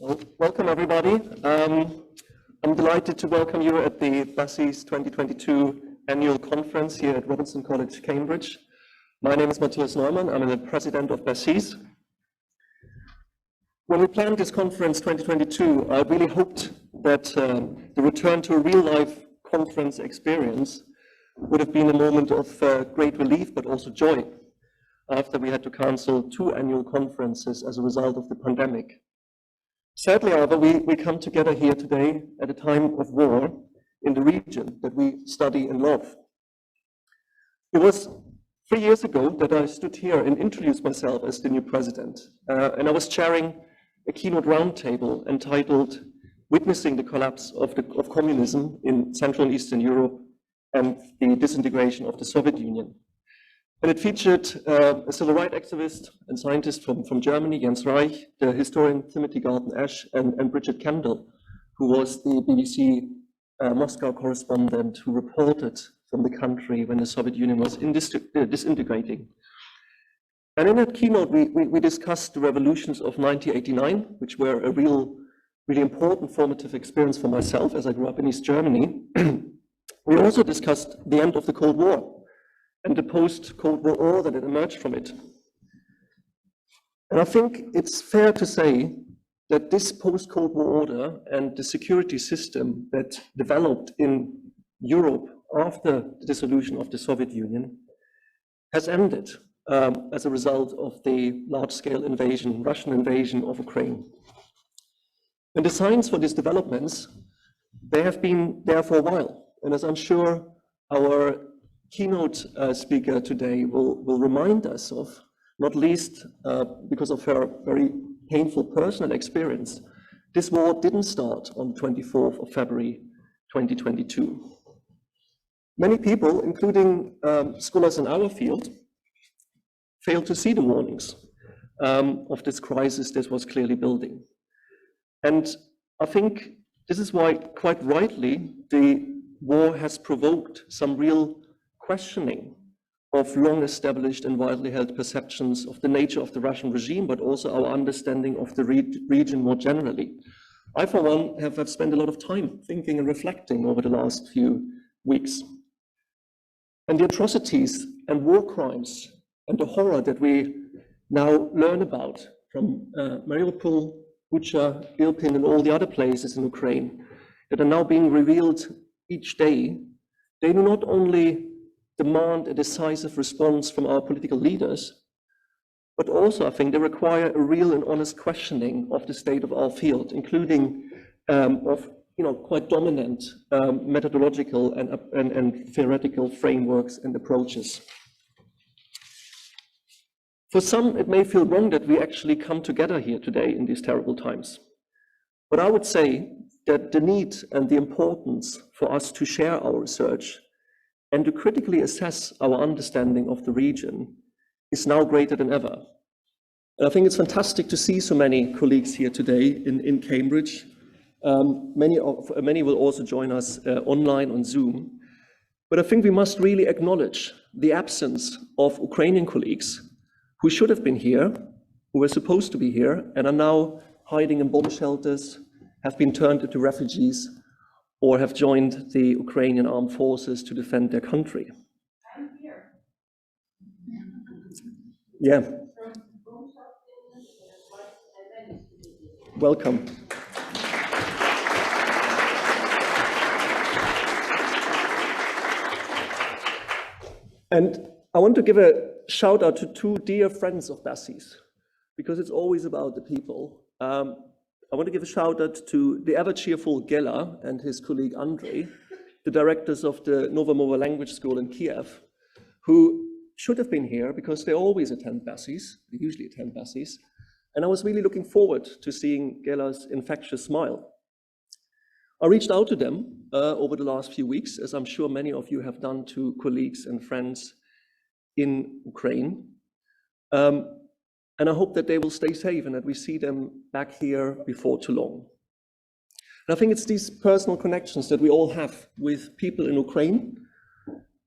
Well, welcome everybody. I'm delighted to welcome you at the BASEES 2022 annual conference here at Robinson College, Cambridge. My name is Matthias Neumann. I'm the president of BASEES. When we planned this conference 2022, I really hoped that the return to a real-life conference experience would have been a moment of great relief, but also joy, after we had to cancel 2 annual conferences as a result of the pandemic. Sadly, however, we come together here today at a time of war in the region that we study and love. It was 3 years ago that I stood here and introduced myself as the new president, and I was chairing a keynote roundtable entitled "Witnessing the Collapse of Communism in Central and Eastern Europe and the Disintegration of the Soviet Union." And it featured a civil rights activist and scientist from Germany, Jens Reich, the historian Timothy Garton-Ash, and Bridget Kendall, who was the BBC Moscow correspondent who reported from the country when the Soviet Union was disintegrating. And in that keynote, we discussed the revolutions of 1989, which were a really important formative experience for myself as I grew up in East Germany. We also discussed the end of the Cold War and the post-Cold War order that emerged from it. And I think it's fair to say that this post-Cold War order and the security system that developed in Europe after the dissolution of the Soviet Union has ended as a result of the large-scale invasion, Russian invasion of Ukraine. And the signs for these developments, they have been there for a while. And as I'm sure our keynote speaker today will remind us of, not least because of her very painful personal experience, this war didn't start on the 24th of February 2022. Many people, including scholars in our field, failed to see the warnings of this crisis that was clearly building. And I think this is why, quite rightly, the war has provoked some real questioning of long-established and widely held perceptions of the nature of the Russian regime, but also our understanding of the region more generally. I, for one, have spent a lot of time thinking and reflecting over the last few weeks. And the atrocities and war crimes and the horror that we now learn about from Mariupol, Bucha, Irpin, and all the other places in Ukraine that are now being revealed each day, they do not only demand a decisive response from our political leaders, but also, I think, they require a real and honest questioning of the state of our field, including of quite dominant methodological and theoretical frameworks and approaches. For some, it may feel wrong that we actually come together here today in these terrible times. But I would say that the need and the importance for us to share our research and to critically assess our understanding of the region is now greater than ever. And I think it's fantastic to see so many colleagues here today in Cambridge. Many will also join us online on Zoom. But I think we must really acknowledge the absence of Ukrainian colleagues who should have been here, who were supposed to be here, and are now hiding in bomb shelters, have been turned into refugees, or have joined the Ukrainian armed forces to defend their country. I'm here. Yeah. Welcome. And I want to give a shout out to 2 dear friends of BASEES, because it's always about the people. I want to give a shout out to the ever cheerful Gela and his colleague Andrei, the directors of the Novomova language school in Kiev, who should have been here because they always attend BASEES, they usually attend BASEES. And I was really looking forward to seeing Gela's infectious smile. I reached out to them over the last few weeks, as I'm sure many of you have done to colleagues and friends in Ukraine. And I hope that they will stay safe and that we see them back here before too long. And I think it's these personal connections that we all have with people in Ukraine,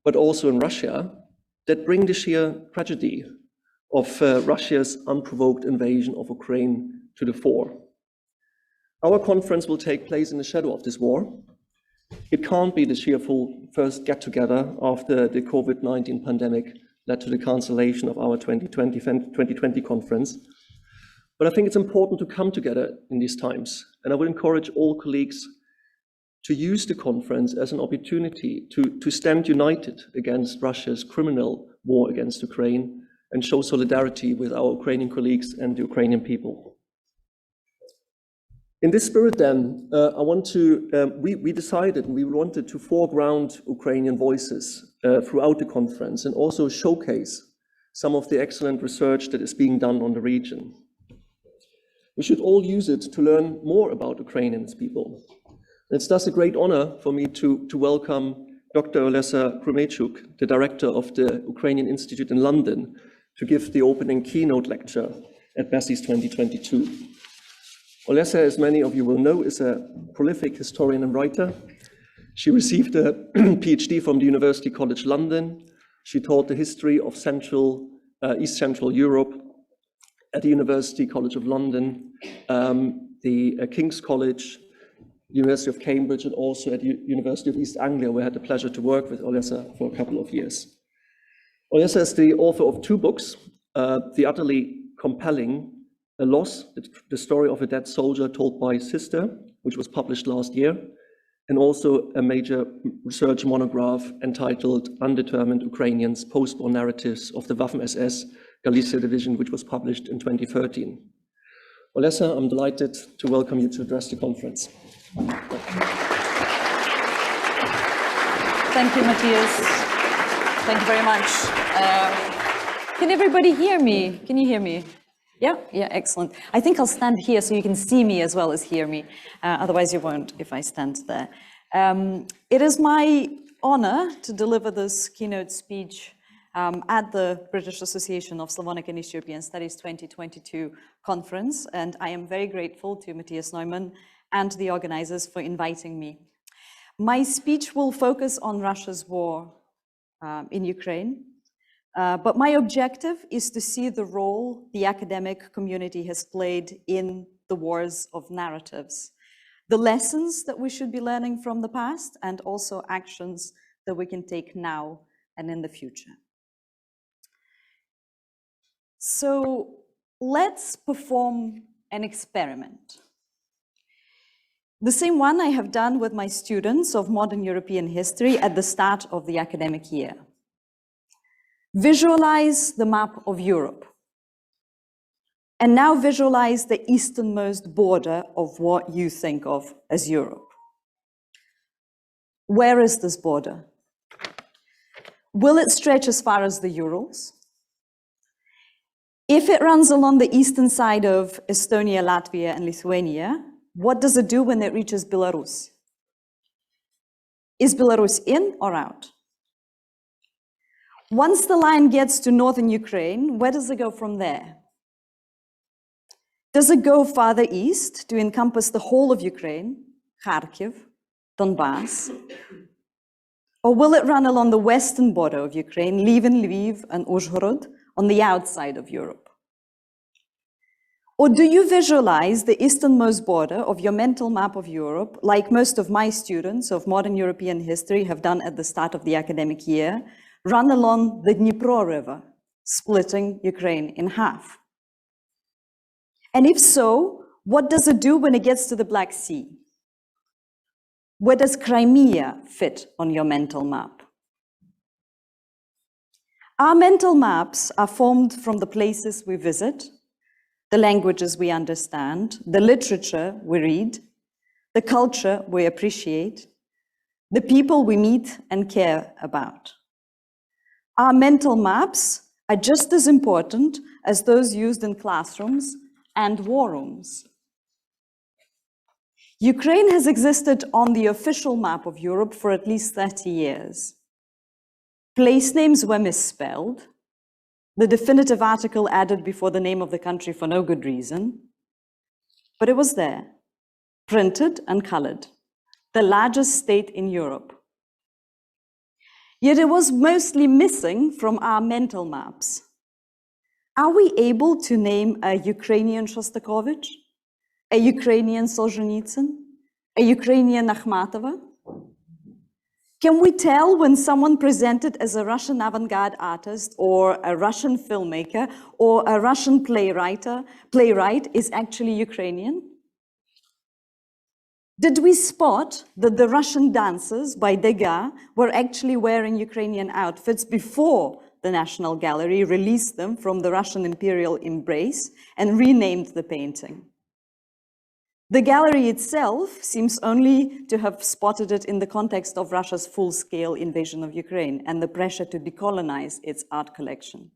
but also in Russia, that bring the sheer tragedy of Russia's unprovoked invasion of Ukraine to the fore. Our conference will take place in the shadow of this war. It can't be the cheerful first get-together after the COVID-19 pandemic led to the cancellation of our 2020 conference. But I think it's important to come together in these times. And I would encourage all colleagues to use the conference as an opportunity to stand united against Russia's criminal war against Ukraine and show solidarity with our Ukrainian colleagues and the Ukrainian people. In this spirit then, we decided and we wanted to foreground Ukrainian voices throughout the conference and also showcase some of the excellent research that is being done on the region. We should all use it to learn more about Ukrainian people. It's thus a great honor for me to welcome Dr. Olesya Khromeychuk, the director of the Ukrainian Institute in London, to give the opening keynote lecture at BASEES 2022. Olesya, as many of you will know, is a prolific historian and writer. She received a PhD from the University College London. She taught the history of East Central Europe at the University College of London, the King's College, University of Cambridge, and also at the University of East Anglia, where I had the pleasure to work with Olesya for a couple of years. Olesya is the author of 2 books, the utterly compelling A Loss, the story of a dead soldier told by his sister, which was published last year, and also a major research monograph entitled Undetermined Ukrainians, Post-War Narratives of the Waffen-SS Galicia Division, which was published in 2013. Olesya, I'm delighted to welcome you to address the conference. Thank you, Matthias. Thank you very much. Can everybody hear me? Can you hear me? Yeah, excellent. I think I'll stand here so you can see me as well as hear me. Otherwise you won't if I stand there. It is my honor to deliver this keynote speech at the British Association of Slavonic and East European Studies 2022 conference, and I am very grateful to Matthias Neumann and the organizers for inviting me. My speech will focus on Russia's war in Ukraine, but my objective is to see the role the academic community has played in the wars of narratives, the lessons that we should be learning from the past, and also actions that we can take now and in the future. So let's perform an experiment. The same one I have done with my students of modern European history at the start of the academic year. Visualize the map of Europe. And now visualize the easternmost border of what you think of as Europe. Where is this border? Will it stretch as far as the Urals? If it runs along the eastern side of Estonia, Latvia, and Lithuania, what does it do when it reaches Belarus? Is Belarus in or out? Once the line gets to northern Ukraine, where does it go from there? Does it go farther east to encompass the whole of Ukraine, Kharkiv, Donbass? Or will it run along the western border of Ukraine, leaving Lviv and Uzhhorod on the outside of Europe? Or do you visualize the easternmost border of your mental map of Europe, like most of my students of modern European history have done at the start of the academic year, run along the Dnipro River, splitting Ukraine in half? And if so, what does it do when it gets to the Black Sea? Where does Crimea fit on your mental map? Our mental maps are formed from the places we visit, the languages we understand, the literature we read, the culture we appreciate, the people we meet and care about. Our mental maps are just as important as those used in classrooms and war rooms. Ukraine has existed on the official map of Europe for at least 30 years. Place names were misspelled, the definitive article added before the name of the country for no good reason, but it was there, printed and colored, the largest state in Europe. Yet it was mostly missing from our mental maps. Are we able to name a Ukrainian Shostakovich, a Ukrainian Solzhenitsyn, a Ukrainian Akhmatova? Can we tell when someone presented as a Russian avant-garde artist or a Russian filmmaker or a Russian playwright is actually Ukrainian? Did we spot that the Russian dancers by Degas were actually wearing Ukrainian outfits before the National Gallery released them from the Russian imperial embrace and renamed the painting? The gallery itself seems only to have spotted it in the context of Russia's full-scale invasion of Ukraine and the pressure to decolonize its art collection.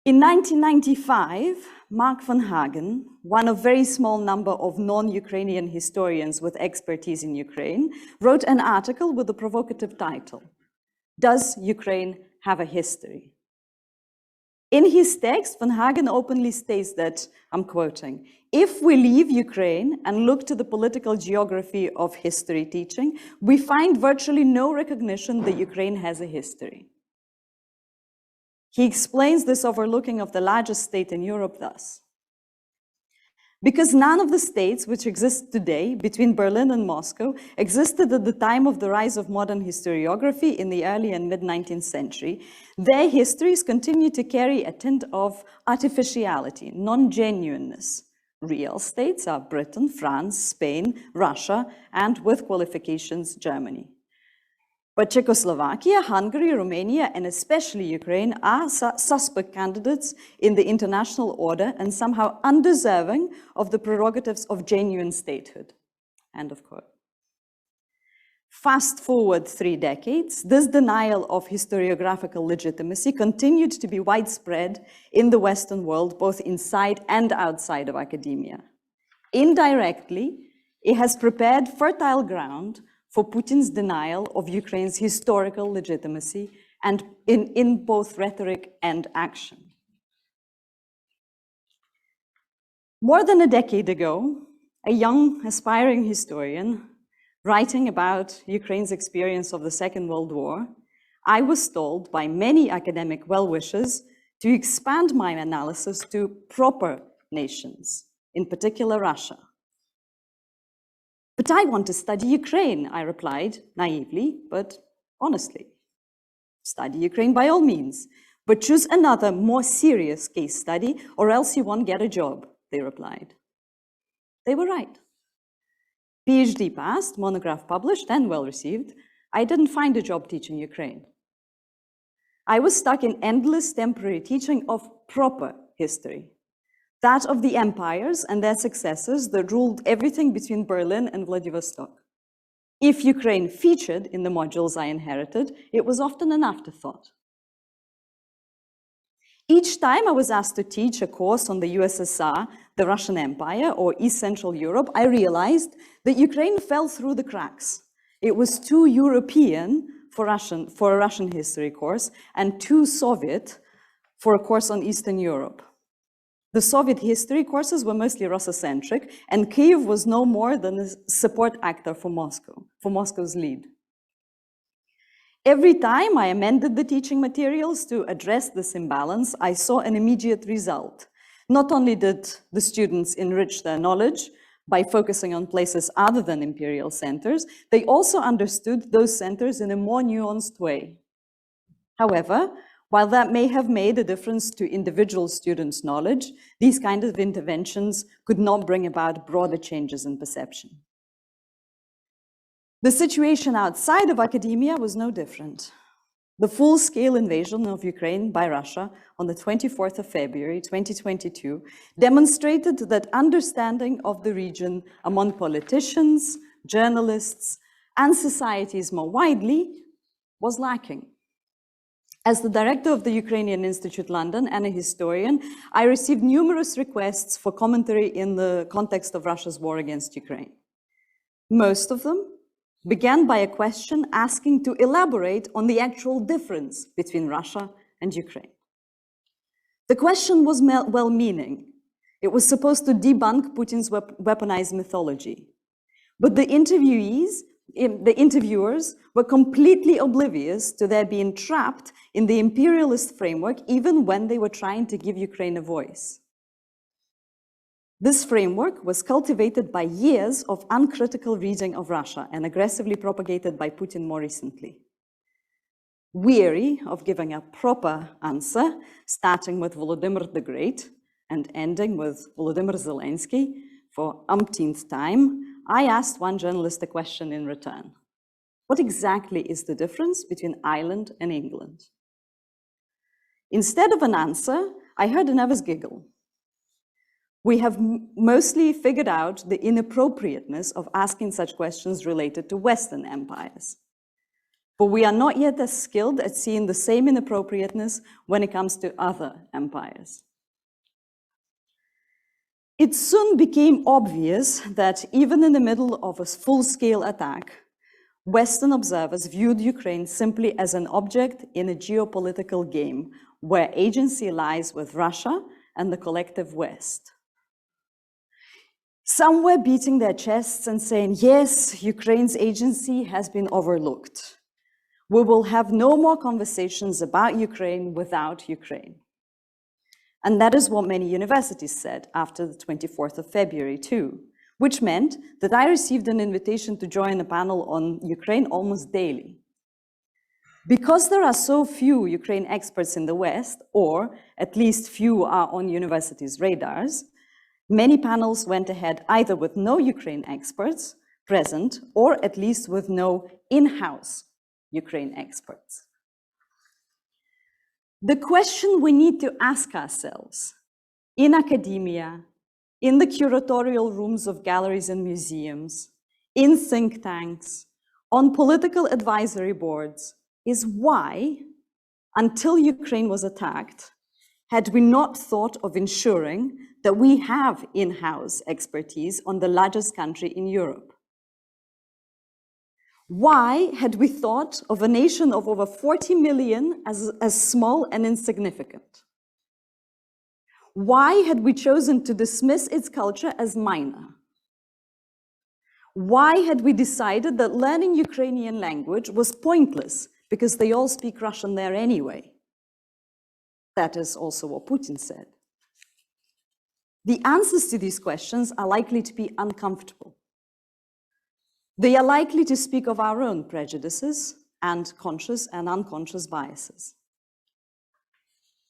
In 1995, Mark van Hagen, one of a very small number of non-Ukrainian historians with expertise in Ukraine, wrote an article with a provocative title, "Does Ukraine have a history?" In his text, van Hagen openly states that, I'm quoting, "If we leave Ukraine and look to the political geography of history teaching, we find virtually no recognition that Ukraine has a history." He explains this overlooking of the largest state in Europe thus: because none of the states which exist today between Berlin and Moscow existed at the time of the rise of modern historiography in the early and mid-19th century, their histories continue to carry a tint of artificiality, non-genuineness. Real states are Britain, France, Spain, Russia, and with qualifications, Germany. But Czechoslovakia, Hungary, Romania, and especially Ukraine are suspect candidates in the international order and somehow undeserving of the prerogatives of genuine statehood. End of quote. Fast forward 3 decades, this denial of historiographical legitimacy continued to be widespread in the Western world, both inside and outside of academia. Indirectly, it has prepared fertile ground for Putin's denial of Ukraine's historical legitimacy and in both rhetoric and action. More than a decade ago, a young aspiring historian writing about Ukraine's experience of the Second World War, I was told by many academic well-wishers to expand my analysis to proper nations, in particular Russia. "But I want to study Ukraine," I replied, naively, but honestly. "Study Ukraine by all means, but choose another, more serious case study, or else you won't get a job," they replied. They were right. PhD passed, monograph published, and well-received. I didn't find a job teaching Ukraine. I was stuck in endless temporary teaching of proper history, that of the empires and their successors that ruled everything between Berlin and Vladivostok. If Ukraine featured in the modules I inherited, it was often an afterthought. Each time I was asked to teach a course on the USSR, the Russian Empire, or East Central Europe, I realized that Ukraine fell through the cracks. It was too European for a Russian history course and too Soviet for a course on Eastern Europe. The Soviet history courses were mostly Russocentric, and Kyiv was no more than a support actor for Moscow's lead. Every time I amended the teaching materials to address this imbalance, I saw an immediate result. Not only did the students enrich their knowledge by focusing on places other than imperial centers, they also understood those centers in a more nuanced way. However, while that may have made a difference to individual students' knowledge, these kinds of interventions could not bring about broader changes in perception. The situation outside of academia was no different. The full-scale invasion of Ukraine by Russia on the 24th of February 2022 demonstrated that understanding of the region among politicians, journalists, and societies more widely was lacking. As the director of the Ukrainian Institute London and a historian, I received numerous requests for commentary in the context of Russia's war against Ukraine. Most of them began by a question asking to elaborate on the actual difference between Russia and Ukraine. The question was well-meaning. It was supposed to debunk Putin's weaponized mythology. But the interviewers were completely oblivious to their being trapped in the imperialist framework, even when they were trying to give Ukraine a voice. This framework was cultivated by years of uncritical reading of Russia and aggressively propagated by Putin more recently. Weary of giving a proper answer, starting with Volodymyr the Great and ending with Volodymyr Zelensky for umpteenth time, I asked one journalist a question in return. What exactly is the difference between Ireland and England? Instead of an answer, I heard a nervous giggle. We have mostly figured out the inappropriateness of asking such questions related to Western empires. But we are not yet as skilled at seeing the same inappropriateness when it comes to other empires. It soon became obvious that even in the middle of a full-scale attack, Western observers viewed Ukraine simply as an object in a geopolitical game where agency lies with Russia and the collective West. Some were beating their chests and saying, yes, Ukraine's agency has been overlooked. We will have no more conversations about Ukraine without Ukraine. And that is what many universities said after the 24th of February too, which meant that I received an invitation to join a panel on Ukraine almost daily. Because there are so few Ukraine experts in the West, or at least few are on universities' radars, many panels went ahead either with no Ukraine experts present, or at least with no in-house Ukraine experts. The question we need to ask ourselves in academia, in the curatorial rooms of galleries and museums, in think tanks, on political advisory boards, is why, until Ukraine was attacked, had we not thought of ensuring that we have in-house expertise on the largest country in Europe? Why had we thought of a nation of over 40 million as small and insignificant? Why had we chosen to dismiss its culture as minor? Why had we decided that learning Ukrainian language was pointless because they all speak Russian there anyway? That is also what Putin said. The answers to these questions are likely to be uncomfortable. They are likely to speak of our own prejudices and conscious and unconscious biases.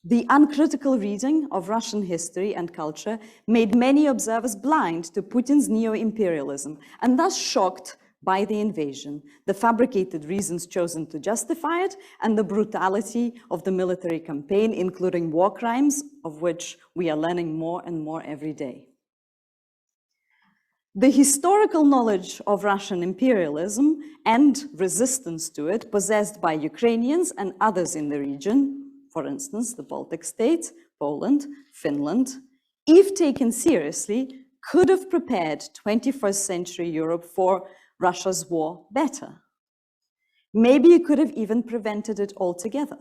The uncritical reading of Russian history and culture made many observers blind to Putin's neo-imperialism and thus shocked by the invasion, the fabricated reasons chosen to justify it, and the brutality of the military campaign, including war crimes, of which we are learning more and more every day. The historical knowledge of Russian imperialism and resistance to it possessed by Ukrainians and others in the region, for instance, the Baltic states, Poland, Finland, if taken seriously, could have prepared 21st century Europe for Russia's war better. Maybe it could have even prevented it altogether.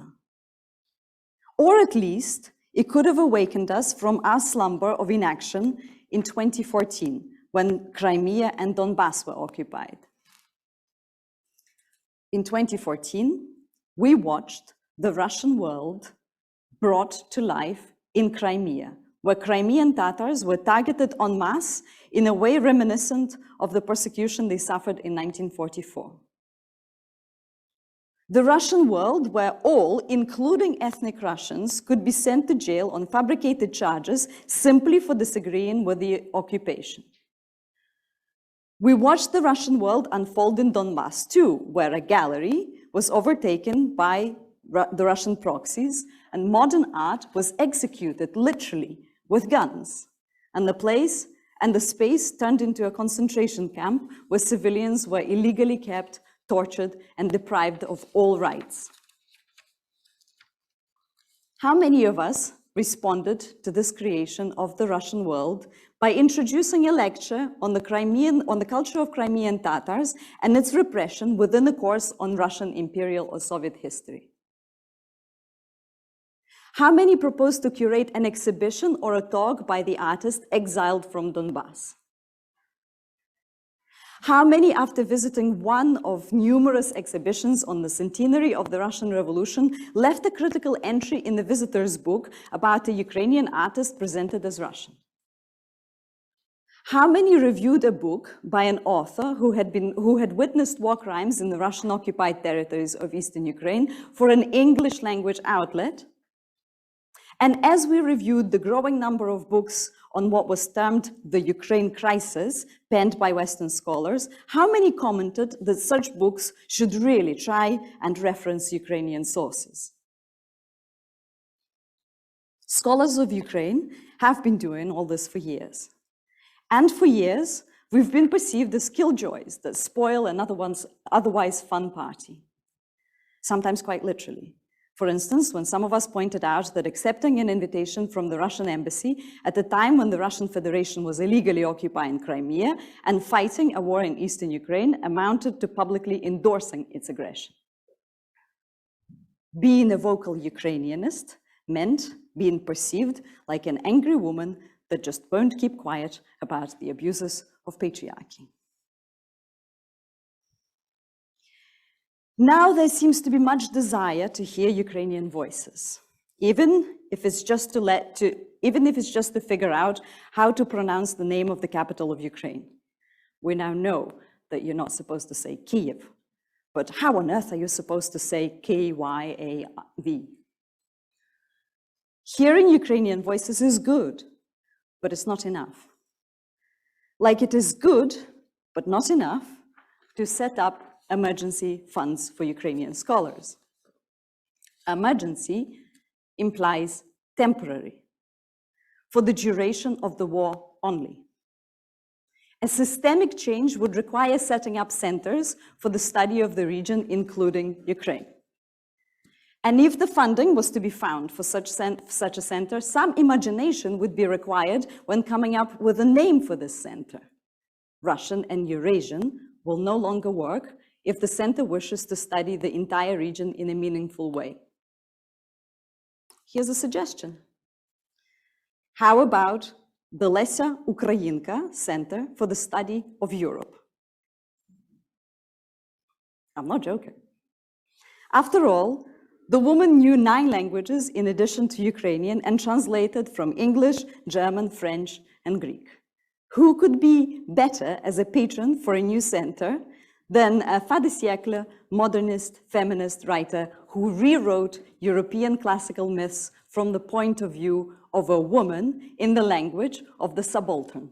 Or at least, it could have awakened us from our slumber of inaction in 2014, when Crimea and Donbass were occupied. In 2014, we watched the Russian world brought to life in Crimea, where Crimean Tatars were targeted en masse in a way reminiscent of the persecution they suffered in 1944. The Russian world where all, including ethnic Russians, could be sent to jail on fabricated charges simply for disagreeing with the occupation. We watched the Russian world unfold in Donbass too, where a gallery was overtaken by the Russian proxies and modern art was executed literally with guns, and the place and the space turned into a concentration camp where civilians were illegally kept, tortured, and deprived of all rights. How many of us responded to this creation of the Russian world by introducing a lecture on the culture of Crimean Tatars and its repression within a course on Russian imperial or Soviet history? How many proposed to curate an exhibition or a talk by the artist exiled from Donbass? How many, after visiting one of numerous exhibitions on the centenary of the Russian Revolution, left a critical entry in the visitor's book about a Ukrainian artist presented as Russian? How many reviewed a book by an author who had witnessed war crimes in the Russian-occupied territories of Eastern Ukraine for an English language outlet? And as we reviewed the growing number of books on what was termed the Ukraine crisis, penned by Western scholars, how many commented that such books should really try and reference Ukrainian sources? Scholars of Ukraine have been doing all this for years. And for years, we've been perceived as killjoys that spoil an otherwise fun party, sometimes quite literally. For instance, when some of us pointed out that accepting an invitation from the Russian embassy at a time when the Russian Federation was illegally occupying Crimea and fighting a war in eastern Ukraine amounted to publicly endorsing its aggression. Being a vocal Ukrainianist meant being perceived like an angry woman that just won't keep quiet about the abuses of patriarchy. Now there seems to be much desire to hear Ukrainian voices, even if it's just to figure out how to pronounce the name of the capital of Ukraine. We now know that you're not supposed to say Kiev, but how on earth are you supposed to say K-Y-A-V? Hearing Ukrainian voices is good, but it's not enough. Like it is good, but not enough, to set up emergency funds for Ukrainian scholars. Emergency implies temporary, for the duration of the war only. A systemic change would require setting up centers for the study of the region, including Ukraine. And if the funding was to be found for such a center, some imagination would be required when coming up with a name for this center. Russian and Eurasian will no longer work if the center wishes to study the entire region in a meaningful way. Here's a suggestion. How about the Olesya Khromeychuk Center for the Study of Europe? I'm not joking. After all, the woman knew 9 languages in addition to Ukrainian and translated from English, German, French, and Greek. Who could be better as a patron for a new center than a fin de siècle modernist feminist writer who rewrote European classical myths from the point of view of a woman in the language of the subaltern?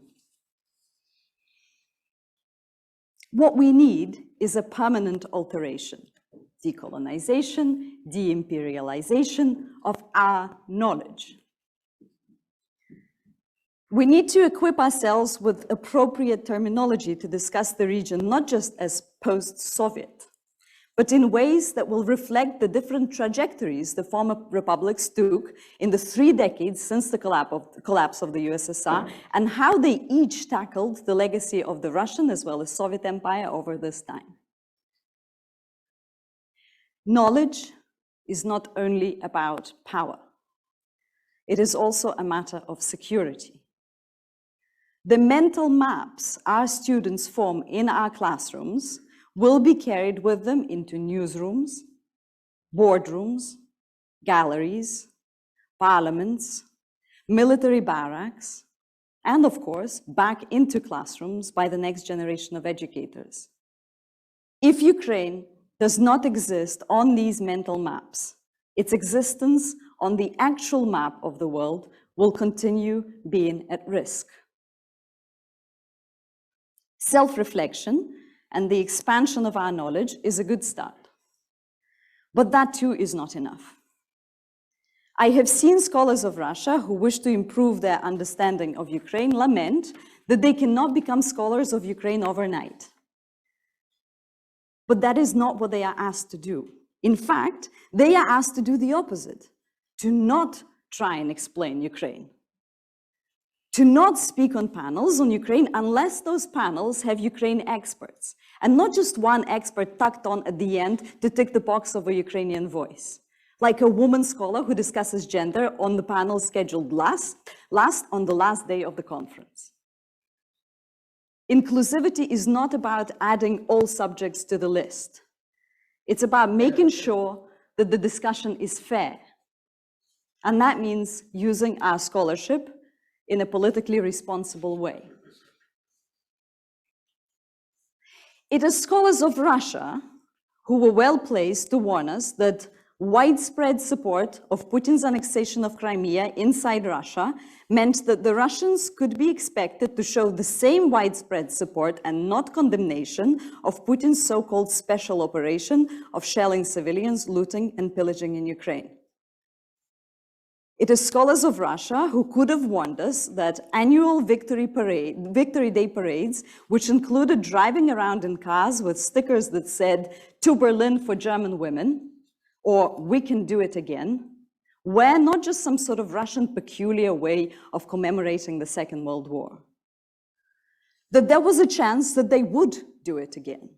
What we need is a permanent alteration, decolonization, de-imperialization of our knowledge. We need to equip ourselves with appropriate terminology to discuss the region, not just as post-Soviet, but in ways that will reflect the different trajectories the former republics took in the 3 decades since the collapse of the USSR, and how they each tackled the legacy of the Russian as well as Soviet Empire over this time. Knowledge is not only about power. It is also a matter of security. The mental maps our students form in our classrooms will be carried with them into newsrooms, boardrooms, galleries, parliaments, military barracks, and of course, back into classrooms by the next generation of educators. If Ukraine does not exist on these mental maps, its existence on the actual map of the world will continue being at risk. Self-reflection and the expansion of our knowledge is a good start. But that too is not enough. I have seen scholars of Russia who wish to improve their understanding of Ukraine lament that they cannot become scholars of Ukraine overnight. But that is not what they are asked to do. In fact, they are asked to do the opposite, to not try and explain Ukraine, to not speak on panels on Ukraine unless those panels have Ukraine experts, and not just one expert tucked on at the end to tick the box of a Ukrainian voice, like a woman scholar who discusses gender on the panel scheduled last on the last day of the conference. Inclusivity is not about adding all subjects to the list. It's about making sure that the discussion is fair. And that means using our scholarship in a politically responsible way. It is scholars of Russia who were well placed to warn us that widespread support of Putin's annexation of Crimea inside Russia meant that the Russians could be expected to show the same widespread support and not condemnation of Putin's so-called special operation of shelling civilians, looting and pillaging in Ukraine. It is scholars of Russia who could have warned us that annual Victory Day parades, which included driving around in cars with stickers that said, "To Berlin for German women," or "We can do it again," were not just some sort of Russian peculiar way of commemorating the Second World War. That there was a chance that they would do it again.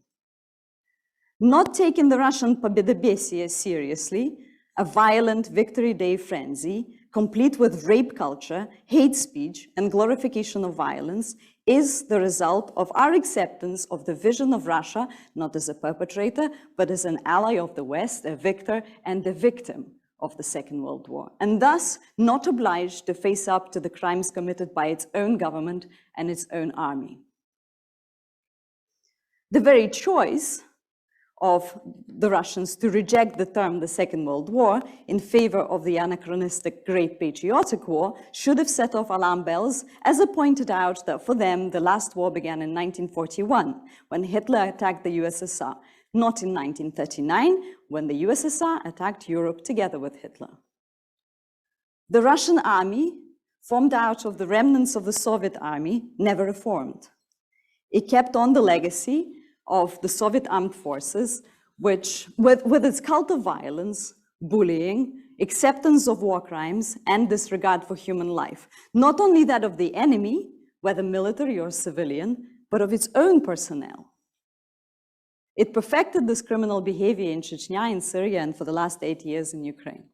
Not taking the Russian Pobedobesiye seriously, a violent Victory Day frenzy, complete with rape culture, hate speech, and glorification of violence, is the result of our acceptance of the vision of Russia, not as a perpetrator, but as an ally of the West, a victor and a victim of the Second World War, and thus not obliged to face up to the crimes committed by its own government and its own army. The very choice of the Russians to reject the term the Second World War in favor of the anachronistic Great Patriotic War should have set off alarm bells, as it pointed out that for them the last war began in 1941 when Hitler attacked the USSR, not in 1939 when the USSR attacked Europe together with Hitler. The Russian army, formed out of the remnants of the Soviet army, never reformed. It kept on the legacy of the Soviet armed forces, which, with its cult of violence, bullying, acceptance of war crimes, and disregard for human life, not only that of the enemy, whether military or civilian, but of its own personnel. It perfected this criminal behavior in Chechnya, in Syria, and for the last 8 years in Ukraine.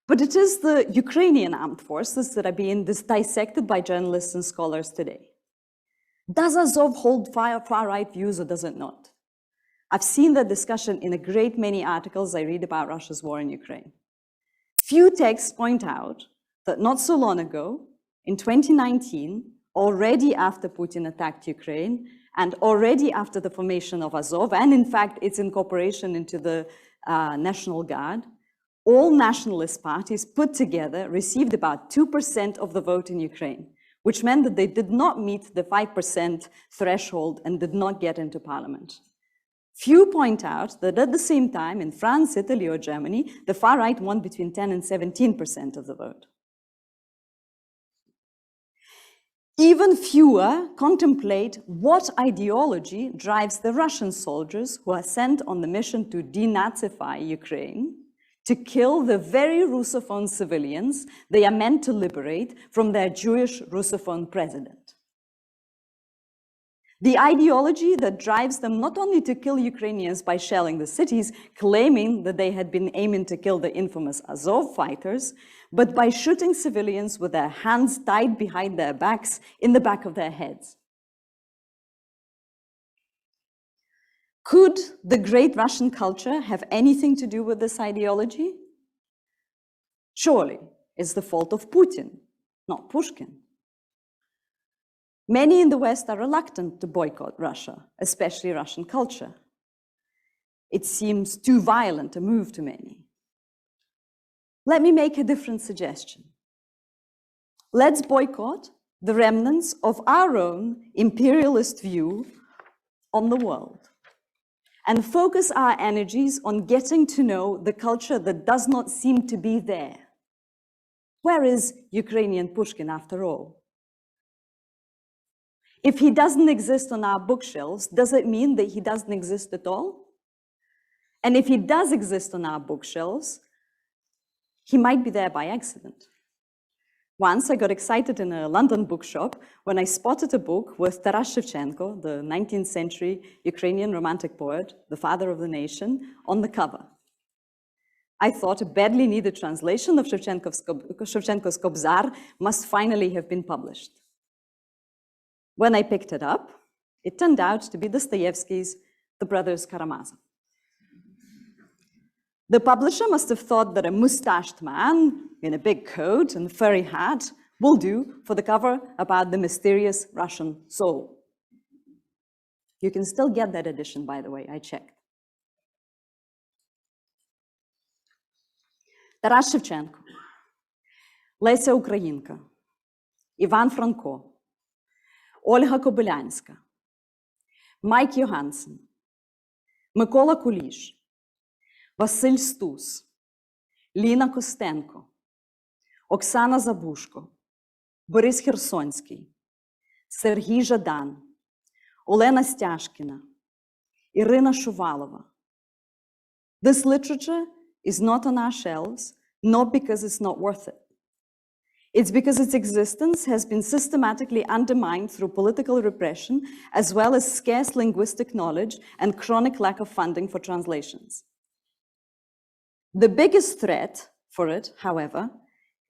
But it is the Ukrainian armed forces that are being dissected by journalists and scholars today. Does Azov hold far-right views or does it not? I've seen that discussion in a great many articles I read about Russia's war in Ukraine. Few texts point out that not so long ago, in 2019, already after Putin attacked Ukraine, and already after the formation of Azov, and in fact its incorporation into the National Guard, all nationalist parties put together received about 2% of the vote in Ukraine, which meant that they did not meet the 5% threshold and did not get into parliament. Few point out that at the same time, in France, Italy, or Germany, the far right won between 10 and 17% of the vote. Even fewer contemplate what ideology drives the Russian soldiers who are sent on the mission to denazify Ukraine, to kill the very Russophone civilians they are meant to liberate from their Jewish Russophone president. The ideology that drives them not only to kill Ukrainians by shelling the cities, claiming that they had been aiming to kill the infamous Azov fighters, but by shooting civilians with their hands tied behind their backs in the back of their heads. Could the great Russian culture have anything to do with this ideology? Surely, it's the fault of Putin, not Pushkin. Many in the West are reluctant to boycott Russia, especially Russian culture. It seems too violent a move to many. Let me make a different suggestion. Let's boycott the remnants of our own imperialist view on the world and focus our energies on getting to know the culture that does not seem to be there. Where is Ukrainian Pushkin after all? If he doesn't exist on our bookshelves, does it mean that he doesn't exist at all? And if he does exist on our bookshelves, he might be there by accident. Once I got excited in a London bookshop when I spotted a book with Taras Shevchenko, the 19th century Ukrainian romantic poet, the father of the nation, on the cover. I thought a badly needed translation of Shevchenko's Kobzar must finally have been published. When I picked it up, it turned out to be Dostoevsky's The Brothers Karamazov. The publisher must have thought that a mustached man in a big coat and furry hat will do for the cover about the mysterious Russian soul. You can still get that edition, by the way, I checked. Тарас Шевченко, Леся Українка, Іван Франко, Ольга Кобилянська, Майк Йогансен, Микола Куліш, Василь Стус, Ліна Костенко, Оксана Забушко, Борис Херсонський, Сергій Жадан, Олена Стяжкіна, Ірина Шувалова. This literature is not on our shelves, not because it's not worth it. It's because its existence has been systematically undermined through political repression, as well as scarce linguistic knowledge and chronic lack of funding for translations. The biggest threat for it, however,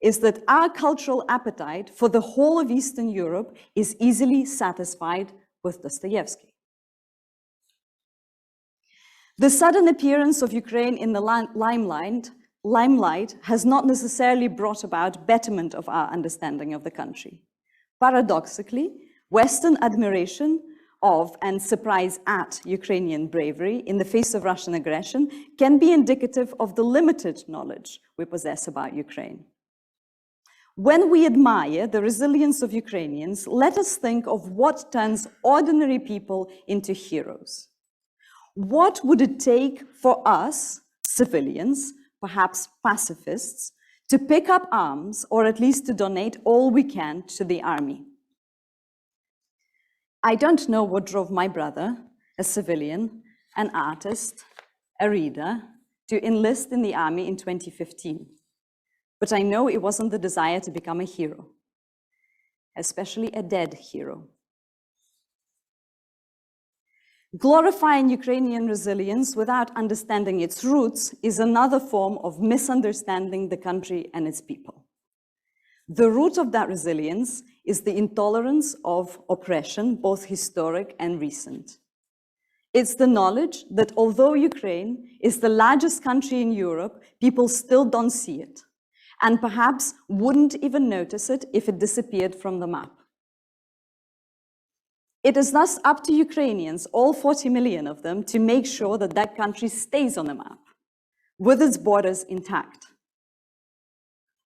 is that our cultural appetite for the whole of Eastern Europe is easily satisfied with Dostoevsky. The sudden appearance of Ukraine in the limelight has not necessarily brought about betterment of our understanding of the country. Paradoxically, Western admiration of and surprise at Ukrainian bravery in the face of Russian aggression can be indicative of the limited knowledge we possess about Ukraine. When we admire the resilience of Ukrainians, let us think of what turns ordinary people into heroes. What would it take for us, civilians, perhaps pacifists, to pick up arms or at least to donate all we can to the army? I don't know what drove my brother, a civilian, an artist, a reader, to enlist in the army in 2015. But I know it wasn't the desire to become a hero, especially a dead hero. Glorifying Ukrainian resilience without understanding its roots is another form of misunderstanding the country and its people. The root of that resilience is the intolerance of oppression, both historic and recent. It's the knowledge that although Ukraine is the largest country in Europe, people still don't see it, and perhaps wouldn't even notice it if it disappeared from the map. It is thus up to Ukrainians, all 40 million of them, to make sure that that country stays on the map, with its borders intact.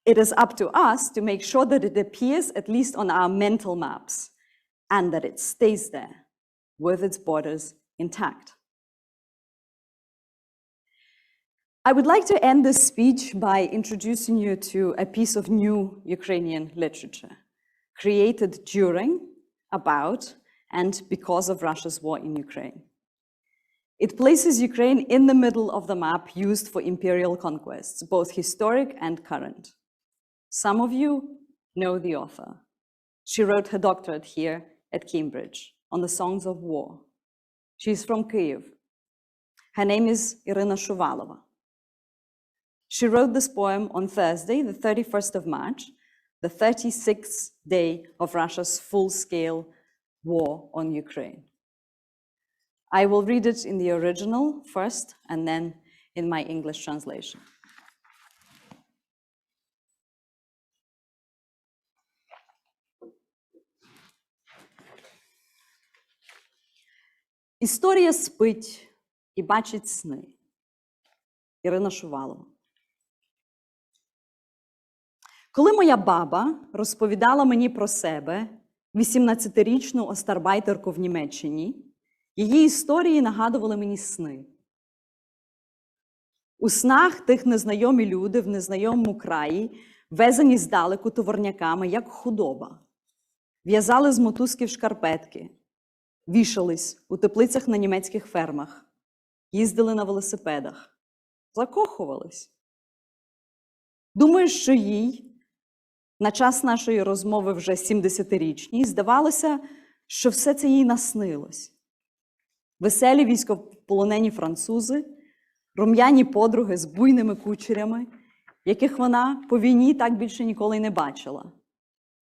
It is up to us to make sure that it appears at least on our mental maps, and that it stays there, with its borders intact. I would like to end this speech by introducing you to a piece of new Ukrainian literature, created during, about, and because of Russia's war in Ukraine. It places Ukraine in the middle of the map used for imperial conquests, both historic and current. Some of you know the author. She wrote her doctorate here at Cambridge on the songs of war. She's from Kyiv. Her name is Irina Shuvalova. She wrote this poem on Thursday, the 31st of March, the 36th day of Russia's full-scale war on Ukraine. I will read it in the original first, and then in my English translation. Історія спить і бачить сни. Ірина Шувалова. Коли моя баба розповідала мені про себе, 18-річну остарбайтерку в Німеччині, її історії нагадували мені сни. У снах тих незнайомі люди в незнайомому краї, везені здалеку товарняками, як худоба, в'язали з мотузків шкарпетки, вішались у теплицях на німецьких фермах, їздили на велосипедах, закохувались. Думаю, що їй на час нашої розмови вже 70-річній здавалося, що все це їй наснилось. Веселі військовополонені французи, рум'яні подруги з буйними кучерями, яких вона по війні так більше ніколи й не бачила,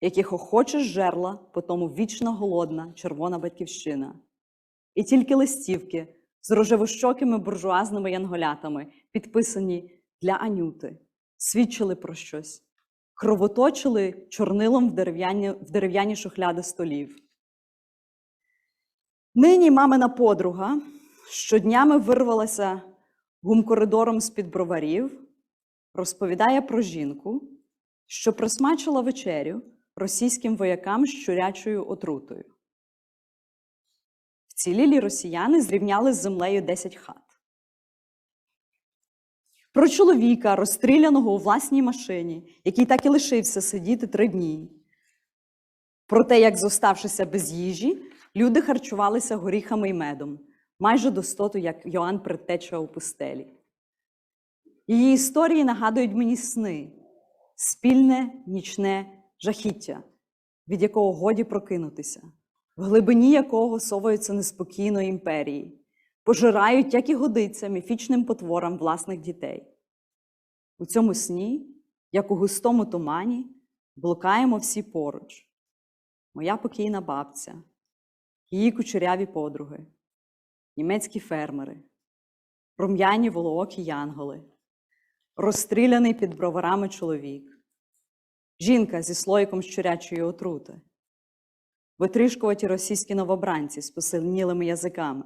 яких охоче жерла по тому вічно голодна червона батьківщина. І тільки листівки з рожевощокими буржуазними янголятами, підписані для Анюти, свідчили про щось кровоточили чорнилом в дерев'яні шухляди столів. Нині мамина подруга щоднями вирвалася гумкоридором з-під броварів, розповідає про жінку, що присмачила вечерю російським воякам з щурячою отрутою. Вцілілі росіяни зрівняли з землею 10 хат. Про чоловіка, розстріляного у власній машині, який так і лишився сидіти 3 дні. Про те, як, зоставшися без їжі, люди харчувалися горіхами й медом, майже до стоту, як Йоанн Предтеча у пустелі. Її історії нагадують мені сни, спільне нічне жахіття, від якого годі прокинутися, в глибині якого соваються неспокійно імперії, пожирають, як і годиться, міфічним потворам власних дітей. У цьому сні, як у густому тумані, блукаємо всі поруч. Моя покійна бабця, її кучеряві подруги, німецькі фермери, рум'яні волоокі янголи, розстріляний під броварами чоловік, жінка зі слоїком щурячої отрути, витрішкуваті російські новобранці з посинілими язиками.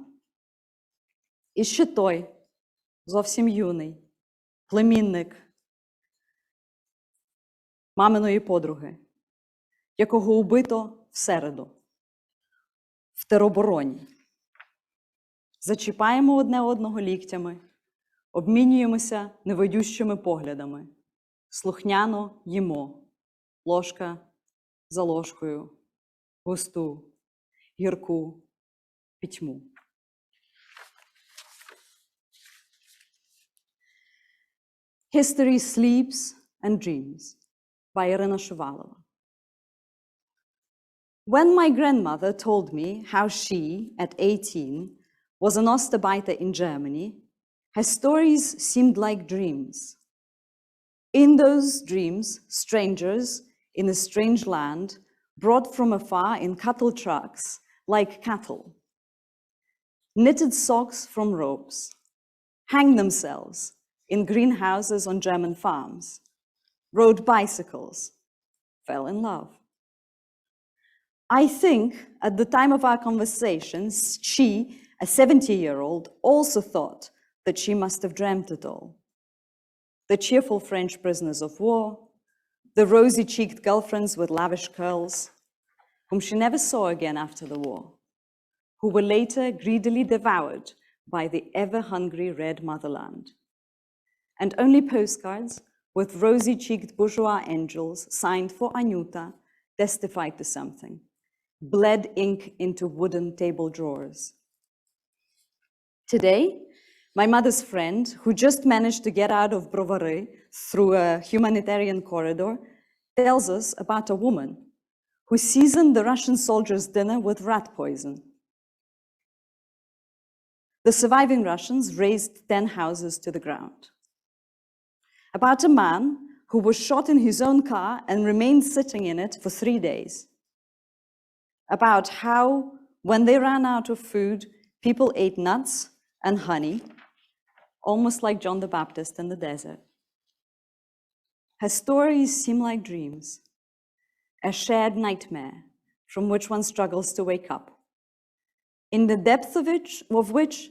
І ще той, зовсім юний, племінник маминої подруги, якого убито в середу, в теробороні. Зачіпаємо одне одного ліктями, обмінюємося невидющими поглядами, слухняно їмо, ложка за ложкою, густу, гірку пітьму. History Sleeps and Dreams by Ірина Шувалова. When my grandmother told me how she, at 18, was an Ostarbeiter in Germany, her stories seemed like dreams. In those dreams, strangers in a strange land, brought from afar in cattle trucks, like cattle, knitted socks from ropes, hanged themselves in greenhouses on German farms, rode bicycles, fell in love. I think at the time of our conversations, she, a 70-year-old, also thought that she must have dreamt it all. The cheerful French prisoners of war, the rosy-cheeked girlfriends with lavish curls, whom she never saw again after the war, who were later greedily devoured by the ever-hungry red motherland. And only postcards with rosy-cheeked bourgeois angels signed for Anyuta testified to something, bled ink into wooden table drawers. Today, my mother's friend, who just managed to get out of Brovary through a humanitarian corridor, tells us about a woman who seasoned the Russian soldiers' dinner with rat poison. The surviving Russians razed 10 houses to the ground. About a man who was shot in his own car and remained sitting in it for 3 days. About how, when they ran out of food, people ate nuts and honey, almost like John the Baptist in the desert. Her stories seem like dreams, a shared nightmare from which one struggles to wake up, in the depth of which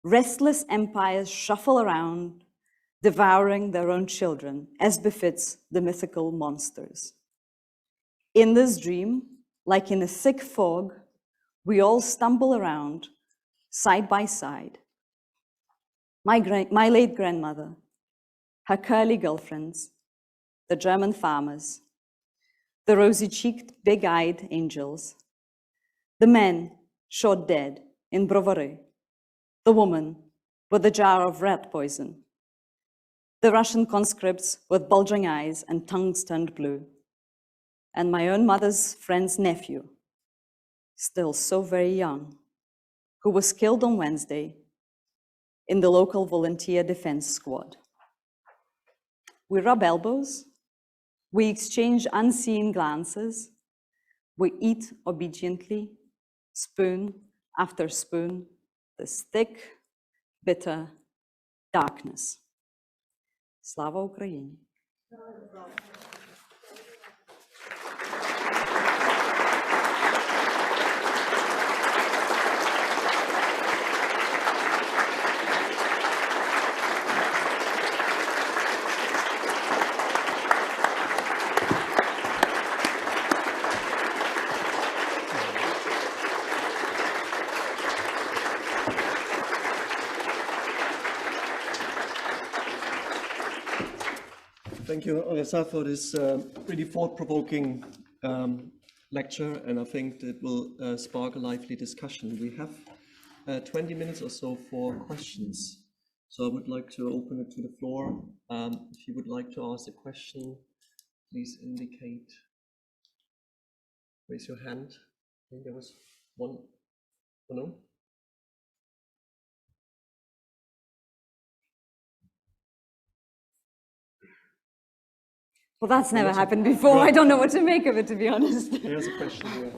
restless empires shuffle around, devouring their own children, as befits the mythical monsters. In this dream, like in a thick fog, we all stumble around, side by side. My late grandmother, her curly girlfriends, the German farmers, the rosy-cheeked, big-eyed angels, the men shot dead in Brovary, the woman with a jar of rat poison, the Russian conscripts with bulging eyes and tongues turned blue, and my own mother's friend's nephew, still so very young, who was killed on Wednesday in the local volunteer defense squad. We rub elbows, we exchange unseen glances, we eat obediently, spoon after spoon, this thick, bitter darkness. Slava Ukraini. Thank you, Olesya, for this really thought-provoking lecture, and I think it will spark a lively discussion. We have 20 minutes or so for questions. So I would like to open it to the floor. If you would like to ask a question, please indicate. Raise your hand. I think there was one. Oh, no? Well, that's never happened before. I don't know what to make of it, to be honest. Here's a question here.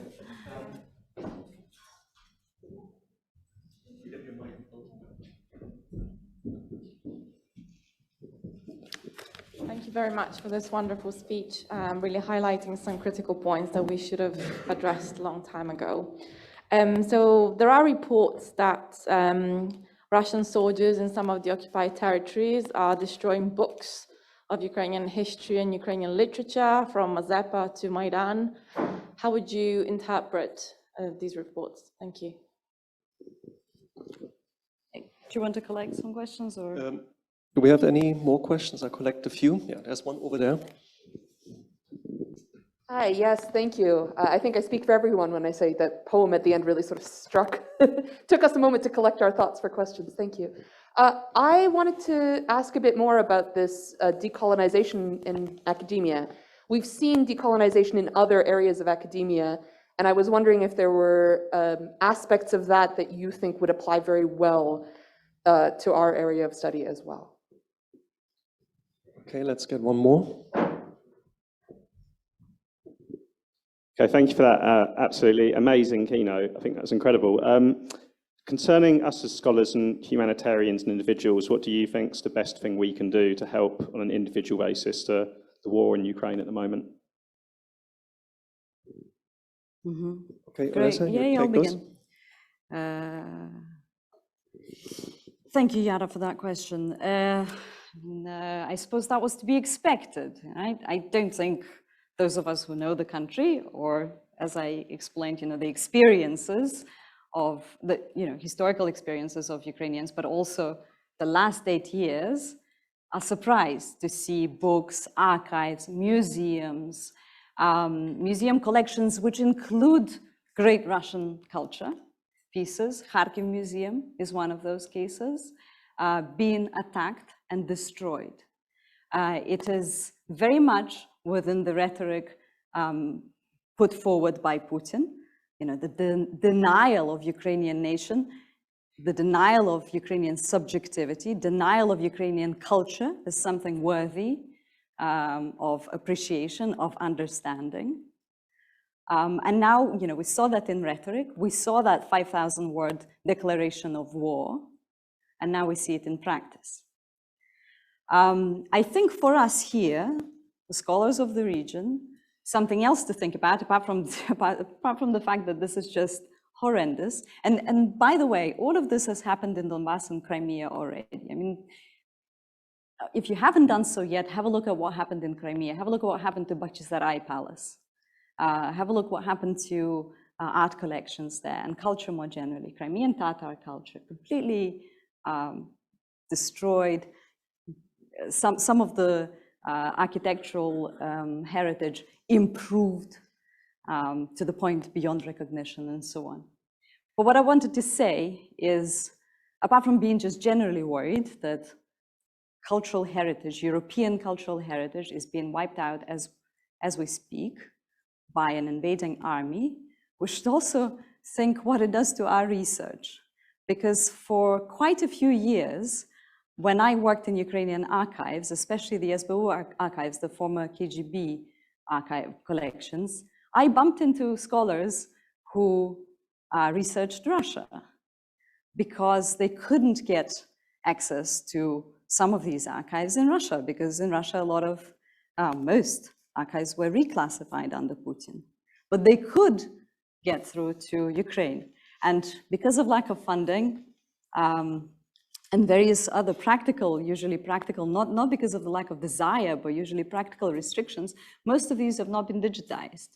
Thank you very much for this wonderful speech, really highlighting some critical points that we should have addressed a long time ago. So there are reports that Russian soldiers in some of the occupied territories are destroying books of Ukrainian history and Ukrainian literature, from Mazepa to Maidan. How would you interpret these reports? Thank you. Do you want to collect some questions, or? Do we have any more questions? I collect a few. Yeah, there's one over there. Hi, yes, thank you. I think I speak for everyone when I say that poem at the end really sort of struck, took us a moment to collect our thoughts for questions. Thank you. I wanted to ask a bit more about this decolonization in academia. We've seen decolonization in other areas of academia, and I was wondering if there were aspects of that that you think would apply very well to our area of study as well. Okay, let's get one more. Okay, thank you for that absolutely amazing keynote. I think that's incredible. Concerning us as scholars and humanitarians and individuals, what do you think is the best thing we can do to help on an individual basis to the war in Ukraine at the moment? Mm-hmm. Okay, Great. Olesya, Yeah, I'll take those. begin. Thank you, Yara, for that question. I suppose that was to be expected. Right? I don't think those of us who know the country, or as I explained, the experiences of the, historical experiences of Ukrainians, but also the last 8 years, are surprised to see books, archives, museums, museum collections, which include great Russian culture pieces. Kharkiv Museum is one of those cases, being attacked and destroyed. It is very much within the rhetoric put forward by Putin, the denial of Ukrainian nation, the denial of Ukrainian subjectivity, denial of Ukrainian culture as something worthy of appreciation, of understanding. And now, we saw that in rhetoric, we saw that 5,000-word declaration of war, and now we see it in practice. I think for us here, the scholars of the region, something else to think about, apart from the fact that this is just horrendous. And by the way, all of this has happened in Donbass and Crimea already. I mean, if you haven't done so yet, have a look at what happened in Crimea. Have a look at what happened to Bachchisarai Palace. Have a look what happened to art collections there and culture more generally. Crimean Tatar culture completely destroyed. Some of the architectural heritage improved to the point beyond recognition and so on. But what I wanted to say is, apart from being just generally worried that cultural heritage, European cultural heritage, is being wiped out as we speak by an invading army, we should also think what it does to our research. Because for quite a few years, when I worked in Ukrainian archives, especially the SBU archives, the former KGB archive collections, I bumped into scholars who researched Russia because they couldn't get access to some of these archives in Russia, because in Russia, a lot of, most archives were reclassified under Putin. But they could get through to Ukraine. And because of lack of funding, and various other practical, usually practical, not because of the lack of desire, but usually practical restrictions, most of these have not been digitized.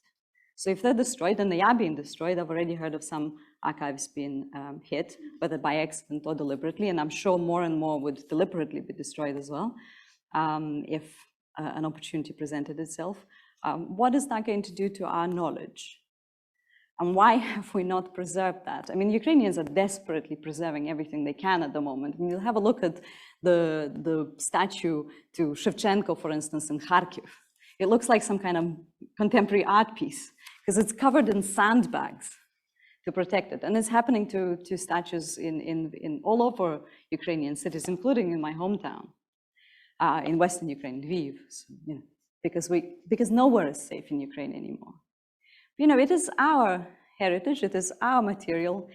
So if they're destroyed, and they are being destroyed, I've already heard of some archives being hit, whether by accident or deliberately, and I'm sure more and more would deliberately be destroyed as well, if an opportunity presented itself. What is that going to do to our knowledge? And why have we not preserved that? I mean, Ukrainians are desperately preserving everything they can at the moment. And you'll have a look at the statue to Shevchenko, for instance, in Kharkiv. It looks like some kind of contemporary art piece because it's covered in sandbags to protect it. And it's happening to statues in all over Ukrainian cities, including in my hometown, in Western Ukraine, Lviv, so, you know, because nowhere is safe in Ukraine anymore. You know, it is our heritage, it is our material,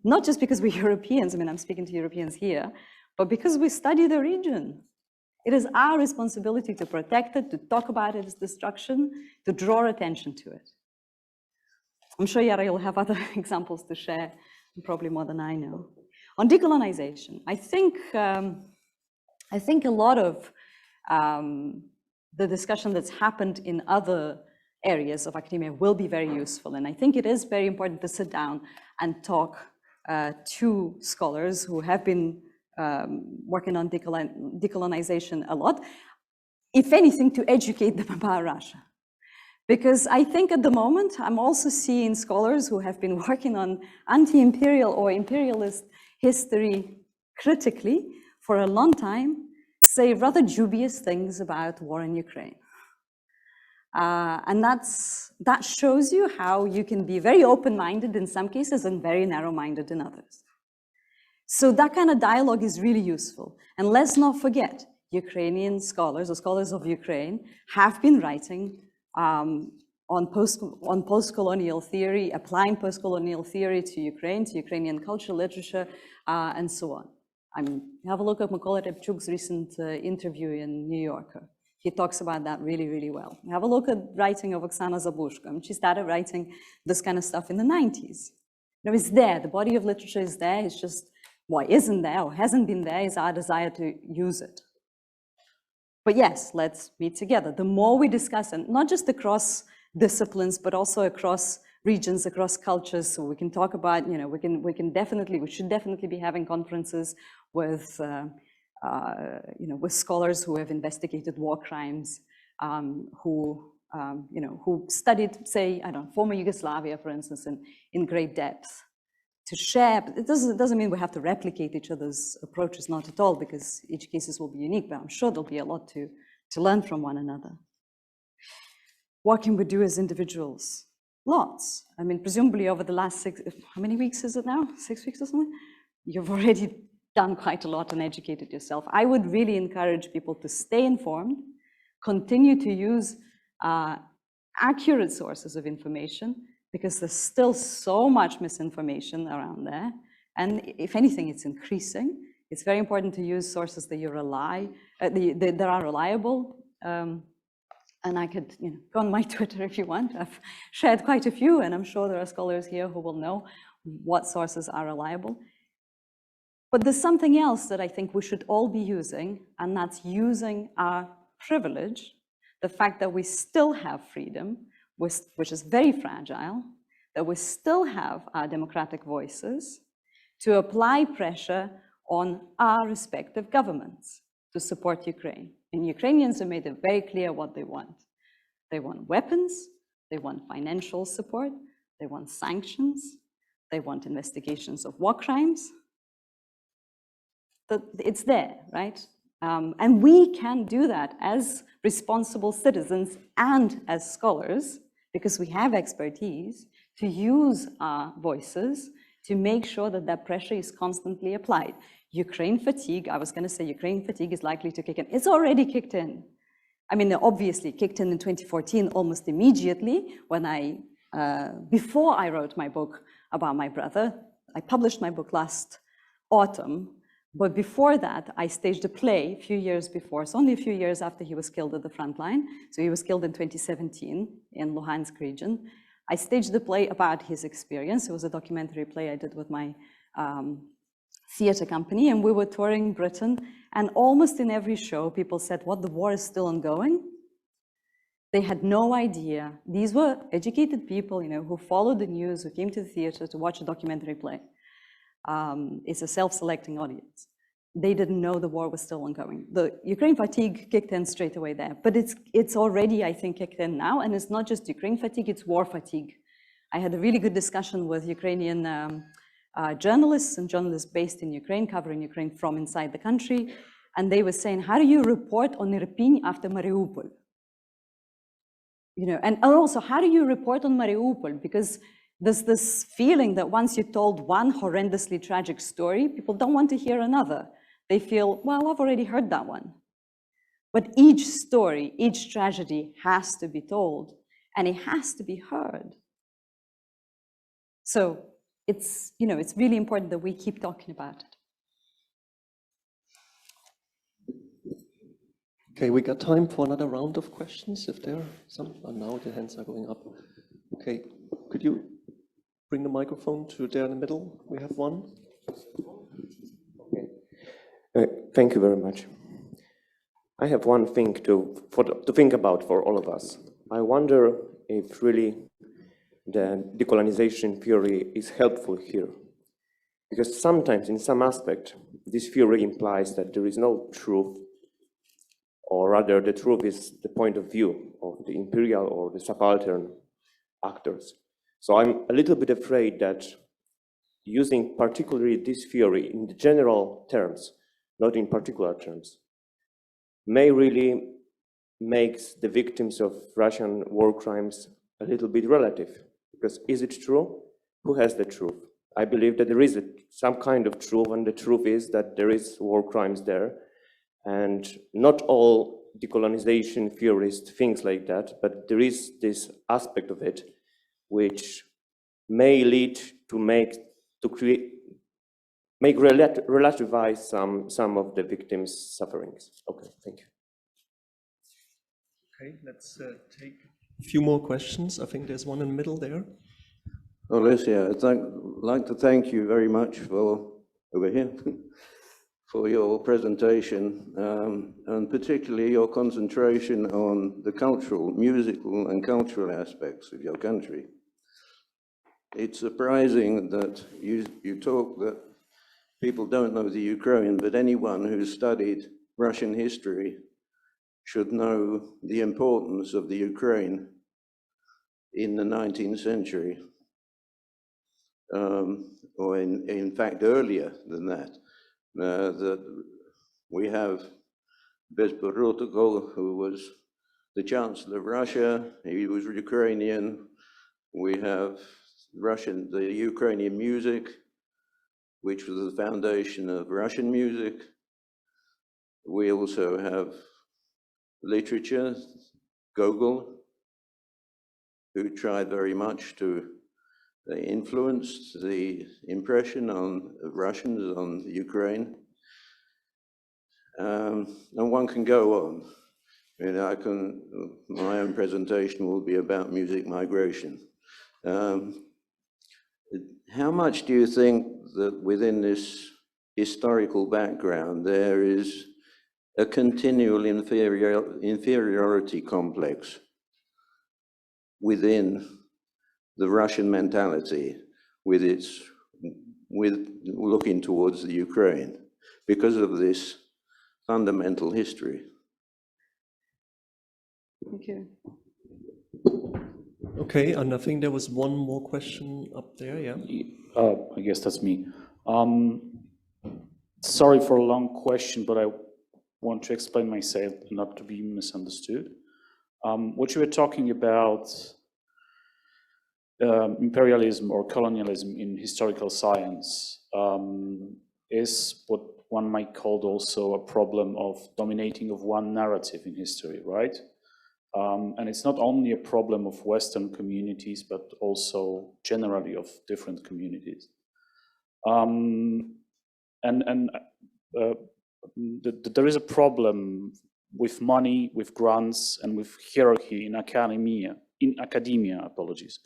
not just because we're Europeans, I mean, I'm speaking to Europeans here, but because we study the region. It is our responsibility to protect it, to talk about its destruction, to draw attention to it. I'm sure Yara will have other examples to share, probably more than I know. On decolonization, I think a lot of the discussion that's happened in other areas of academia will be very useful. And I think it is very important to sit down and talk to scholars who have been working on decolonization a lot, if anything, to educate them about Russia. Because I think at the moment, I'm also seeing scholars who have been working on anti-imperial or imperialist history critically for a long time, say rather dubious things about war in Ukraine. And that shows you how you can be very open-minded in some cases and very narrow-minded in others. So that kind of dialogue is really useful. And let's not forget, Ukrainian scholars or scholars of Ukraine have been writing on post-colonial theory, applying post-colonial theory to Ukraine, to Ukrainian culture, literature, and so on. I mean, have a look at Mykola Repchuk's recent interview in New Yorker. He talks about that really, really well. Have a look at writing of Oksana Zabushko. I mean, she started writing this kind of stuff in the 90s. You know, it's there, the body of literature is there, it's just what isn't there or hasn't been there is our desire to use it. But yes, let's meet together. The more we discuss, and not just across disciplines, but also across regions, across cultures, so we can talk about, you know, we should definitely be having conferences with, you know, with scholars who have investigated war crimes, who studied, say, I don't know, former Yugoslavia, for instance, in great depth, to share. But it doesn't mean we have to replicate each other's approaches, not at all, because each cases will be unique, but I'm sure there'll be a lot to learn from one another. What can we do as individuals? Lots. I mean, presumably over the last how many weeks is it now? 6 weeks or something? You've already done quite a lot and educated yourself. I would really encourage people to stay informed, continue to use accurate sources of information, because there's still so much misinformation around there. And if anything, it's increasing. It's very important to use sources that that are reliable. And I could, you know, go on my Twitter if you want. I've shared quite a few, and I'm sure there are scholars here who will know what sources are reliable. But there's something else that I think we should all be using, and that's using our privilege, the fact that we still have freedom, which is very fragile, that we still have our democratic voices, to apply pressure on our respective governments to support Ukraine. And Ukrainians have made it very clear what they want. They want weapons, they want financial support, they want sanctions, they want investigations of war crimes. It's there, right? And we can do that as responsible citizens and as scholars, because we have expertise, to use our voices to make sure that that pressure is constantly applied. Ukraine fatigue, I was going to say Ukraine fatigue is likely to kick in. It's already kicked in. I mean, it obviously kicked in 2014 almost immediately when before I wrote my book about my brother. I published my book last autumn, but before that, I staged a play a few years before. So only a few years after he was killed at the front line. So he was killed in 2017 in Luhansk region. I staged the play about his experience. It was a documentary play I did with my theater company, and we were touring Britain, and almost in every show, people said, what, the war is still ongoing? They had no idea. These were educated people, you know, who followed the news, who came to the theater to watch a documentary play. It's a self-selecting audience. they didn't know the war was still ongoing. The Ukraine fatigue kicked in straight away there, but it's already, I think, kicked in now, and it's not just Ukraine fatigue, it's war fatigue. I had a really good discussion with Ukrainian journalists and journalists based in Ukraine, covering Ukraine from inside the country, and they were saying, how do you report on Irpin after Mariupol? You know, and also, how do you report on Mariupol? Because there's this feeling that once you told one horrendously tragic story, people don't want to hear another. They feel, well, I've already heard that one. But each story, each tragedy has to be told, and it has to be heard. So it's, you know, it's really important that we keep talking about it. Okay, we got time for another round of questions, if there are some. Oh, now the hands are going up. Okay, could you bring the microphone to there in the middle? We have one. Thank you very much. I have one thing to think about for all of us. I wonder if really the decolonization theory is helpful here. Because sometimes, in some aspect, this theory implies that there is no truth, or rather the truth is the point of view of the imperial or the subaltern actors. So I'm a little bit afraid that using particularly this theory in the general terms, not in particular terms, may really makes the victims of Russian war crimes a little bit relative. Because is it true? Who has the truth? I believe that there is some kind of truth, and the truth is that there is war crimes there. And not all decolonization theorists think like that, but there is this aspect of it which may lead to relativize some of the victims' sufferings. Okay, thank you. Okay, let's take a few more questions. I think there's one in the middle there. Olesya, I'd like to thank you very much for, over here, for your presentation, and particularly your concentration on the cultural, musical and cultural aspects of your country. It's surprising that you talk that people don't know the Ukraine, but anyone who's studied Russian history should know the importance of the Ukraine in the 19th century, or in fact earlier than that. That we have Bezborodko, who was the Chancellor of Russia, he was Ukrainian. We have the Ukrainian music, which was the foundation of Russian music. We also have literature, Gogol, who tried very much to influence the impression of Russians on Ukraine. And one can go on. And my own presentation will be about music migration. How much do you think that within this historical background there is a continual inferiority complex within the Russian mentality with looking towards the Ukraine because of this fundamental history? Thank you. Okay, and I think there was one more question up there, yeah? I guess that's me. Sorry for a long question, but I want to explain myself, not to be misunderstood. What you were talking about, imperialism or colonialism in historical science, is what one might call also a problem of dominating of one narrative in history, right? And it's not only a problem of Western communities, but also generally of different communities. There is a problem with money, with grants, and with hierarchy in academia, apologies,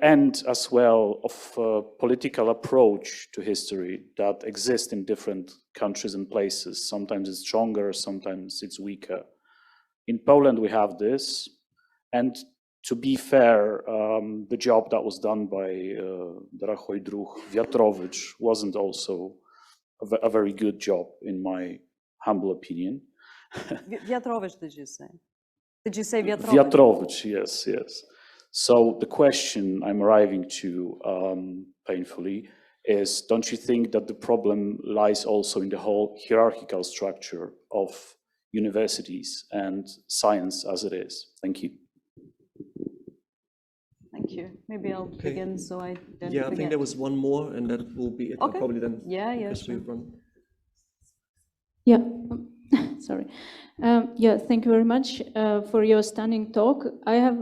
and as well of a political approach to history that exists in different countries and places. Sometimes it's stronger, sometimes it's weaker. In Poland we have this, and to be fair, the job that was done by Drahoj Druh Wiatrowicz wasn't also a very good job, in my humble opinion. Wiatrowicz, did you say? Did you say Wiatrowicz? Wiatrowicz, yes, yes. So the question I'm arriving to, painfully, is, don't you think that the problem lies also in the whole hierarchical structure of universities and science as it is? Thank you. Thank you. Maybe I'll begin so I don't Yeah, I forget. think there was one more, and that will be it. Okay. Probably then. Yeah, As sure. we run. Yeah, sorry. Yeah, thank you very much for your stunning talk. I have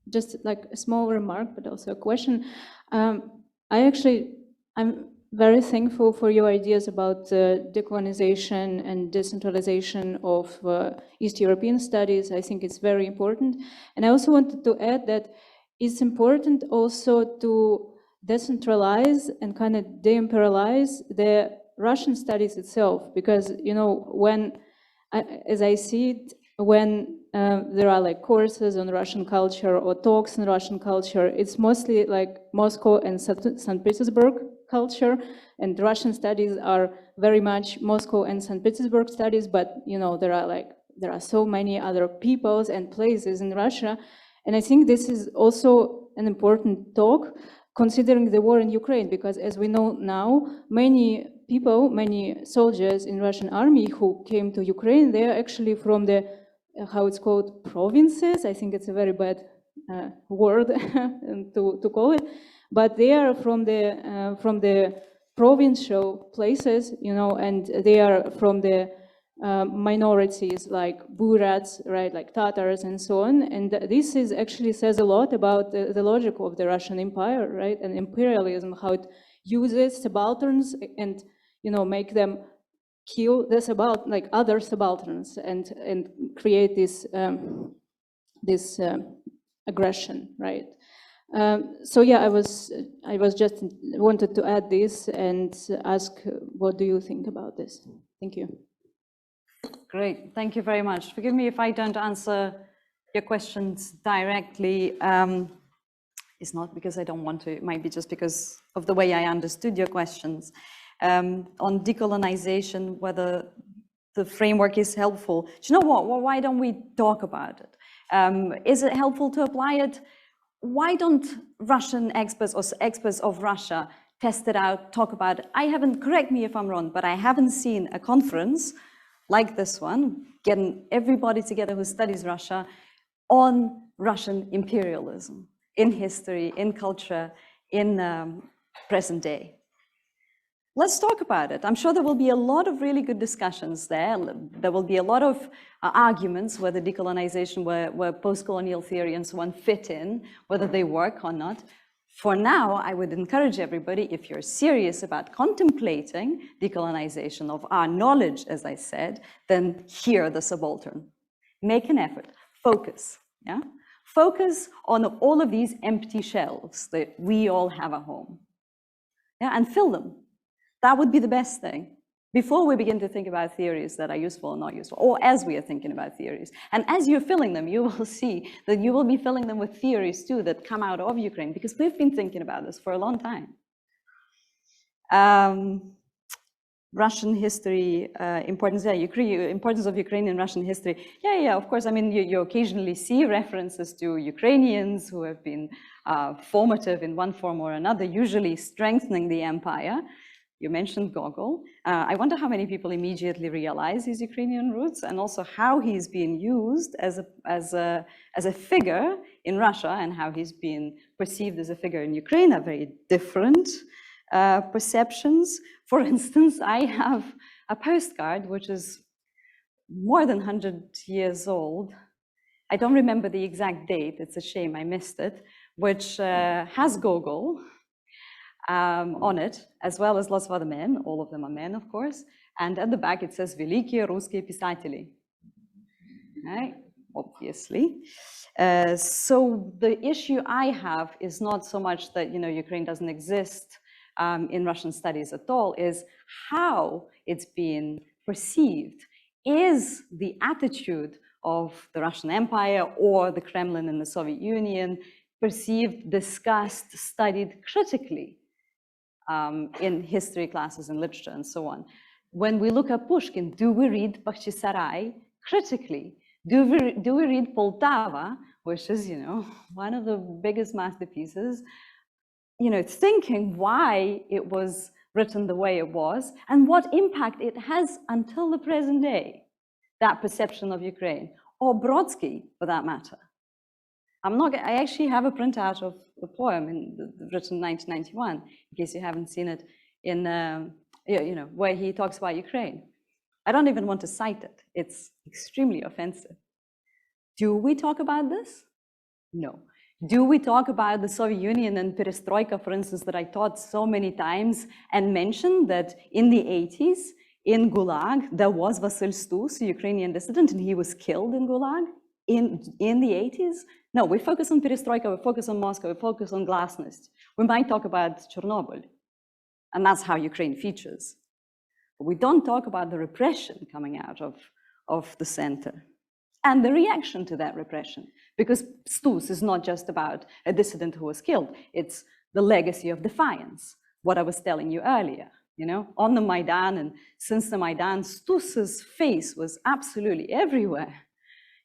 just like a small remark, but also a question. I'm very thankful for your ideas about decolonization and decentralization of East European studies. I think it's very important. And I also wanted to add that it's important also to decentralize and kind of de-imperialize the Russian studies itself, because, you know, when, as I see it, when there are like courses on Russian culture or talks on Russian culture, it's mostly like Moscow and St. Petersburg culture, and Russian studies are very much Moscow and St. Petersburg studies, but, you know, there are so many other peoples and places in Russia. And I think this is also an important talk, considering the war in Ukraine, because as we know now, many people, many soldiers in Russian army who came to Ukraine, they are actually from the, how it's called, provinces. I think it's a very bad word to call it, but they are from the provincial places, you know, and they are from the minorities like Burats, right, like Tatars and so on. And this is actually says a lot about the logic of the Russian Empire, right, and imperialism, how it uses subalterns and, you know, make them kill the other subalterns and create this aggression, right? So yeah, I was just wanted to add this and ask, what do you think about this? Thank you. Great, thank you very much. Forgive me if I don't answer your questions directly. It's not because I don't want to, it might be just because of the way I understood your questions. On decolonization, whether the framework is helpful. Do you know what? Well, why don't we talk about it? Is it helpful to apply it? Why don't Russian experts or experts of Russia test it out, talk about it? I haven't, correct me if I'm wrong, but I haven't seen a conference like this one, getting everybody together who studies Russia on Russian imperialism in history, in culture, in present day. Let's talk about it. I'm sure there will be a lot of really good discussions there. There will be a lot of arguments whether decolonization, where post-colonial theory and so on fit in, whether they work or not. For now, I would encourage everybody, if you're serious about contemplating decolonization of our knowledge, as I said, then hear the subaltern. Make an effort, focus, yeah? Focus on all of these empty shelves that we all have at home, yeah, and fill them. That would be the best thing before we begin to think about theories that are useful or not useful, or as we are thinking about theories. And as you're filling them, you will see that you will be filling them with theories too that come out of Ukraine, because we've been thinking about this for a long time. Russian history, importance of Ukrainian Russian history. Yeah, of course. I mean, you occasionally see references to Ukrainians who have been formative in one form or another, usually strengthening the empire. You mentioned Gogol. I wonder how many people immediately realize his Ukrainian roots, and also how he's being used as a figure in Russia, and how he's been perceived as a figure in Ukraine are very different perceptions. For instance, I have a postcard which is more than 100 years old. I don't remember the exact date, it's a shame I missed it, which has Gogol on it, as well as lots of other men. All of them are men, of course. And at the back it says Великие русские писатели. Right? Obviously. So the issue I have is not so much that, you know, Ukraine doesn't exist in Russian studies at all, is how it's being perceived. Is the attitude of the Russian Empire or the Kremlin in the Soviet Union, perceived, discussed, studied critically in history classes and literature and so on. When we look at Pushkin, do we read Bakhchisarai critically? Do we read Poltava, which is, one of the biggest masterpieces, thinking why it was written the way it was and what impact it has until the present day, that perception of Ukraine, or Brodsky for that matter. I actually have a printout of the poem written in 1991, in case you haven't seen it, in where he talks about Ukraine. I don't even want to cite it. It's extremely offensive. Do we talk about this? No. Do we talk about the Soviet Union and perestroika, for instance, that I taught so many times, and mention that in the 80s, in Gulag, there was Vasyl Stus, a Ukrainian dissident, and he was killed in Gulag in the 80s? No, we focus on perestroika, we focus on Moscow, we focus on glasnost. We might talk about Chernobyl, and that's how Ukraine features. But we don't talk about the repression coming out of the center and the reaction to that repression, because Stus is not just about a dissident who was killed, it's the legacy of defiance, what I was telling you earlier. On the Maidan, and since the Maidan, Stus's face was absolutely everywhere,